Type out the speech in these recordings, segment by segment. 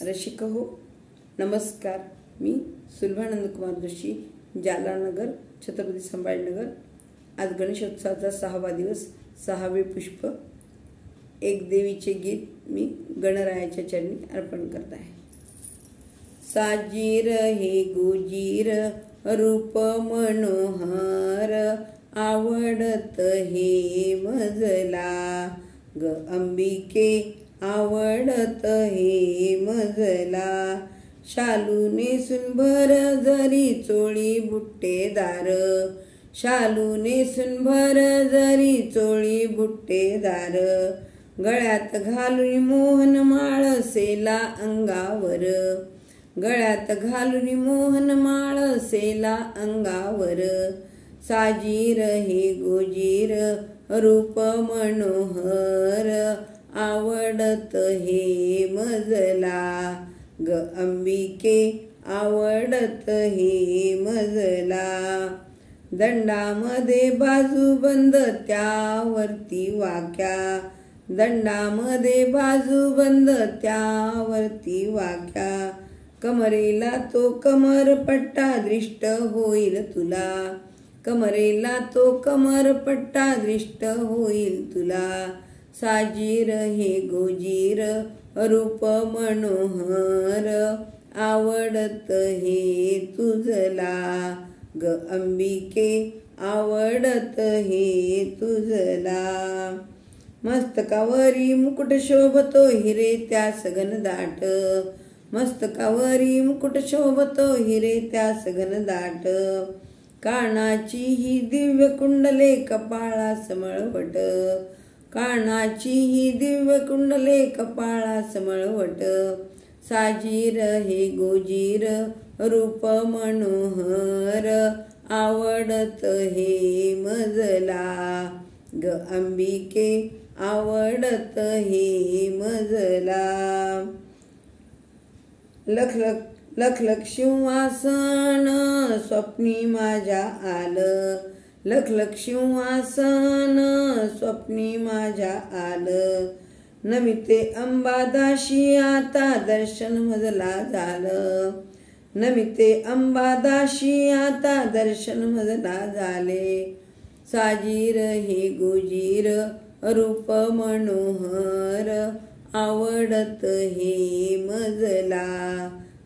रसिक हो, नमस्कार. मी सुलभानंद कुमार जोशी, जालानगर, छत्रपती संभाजीनगर. आज गणेशोत्सवाचा 6वा दिवस, 6वे पुष्प. एक देवीचे गीत मी गणरायाच्या चरणी अर्पण करत आहे. साजीर हे गुजीर रूप मनोहर, आवडत हे मजला ग अंबिके, आवडत हे मजला. शालू नेसून भर जरी चोळी बुट्टेदार, शालू नेसून भर जरी चोळी बुट्टेदार. गळ्यात घालून मोहन माळ सेला अंगावर, गळ्यात घालून मोहन माळ सेला अंगावर. साजीर हे गोजीर रूप मनोहर, आवडत हे मजला ग अंबिके, आवडत हे मजला. दंडामध्ये बाजूबंद त्यावरती वाक्या, दंडामध्ये बाजूबंद त्यावरती वाक्या. कमरेला तो कमरपट्टा दृष्ट होईल तुला, कमरेला तो कमरपट्टा दृष्ट होईल तुला. साजीर हे गोजीर रूप मनोहर, आवडत हे तुझला ग अंबिके, आवडत हे तुझला. मस्तकावरी मुकुट शोभतो हिरे त्यास घनदाट, मस्तकावरी मुकुट शोभतो हिरे त्यास घनदाट. कानाची ही दिव्य कुंडले कपाळास मळवट, कानाची ही दिव्य कुंडले कपाळास मळवट. साजीर हे गोजीर रूप मनोहर, आवडत हे मजला ग अंबिके, आवडत हे मजला. लख लख लख लख सिंहासन स्वप्नी माझ्या आलं, लख लख सिंहासन स्वप्नी माझ्या आलं. नमिते अंबादाशी आता दर्शन मजला झालं, नमिते अंबादाशी आता दर्शन मजला झाले. साजीर हे गोजीर रूप मनोहर, आवडत हे मजला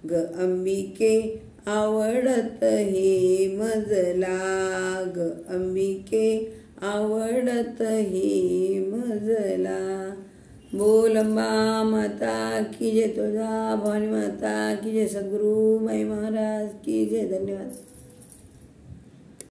ग अंबिके, आवडत हे मजला ग अंबिके, आवडत हे मजला. बोल अंबा माता की जय, तुळजा भवानी माता की जय, सद्गुरु माई महाराज की जय. धन्यवाद.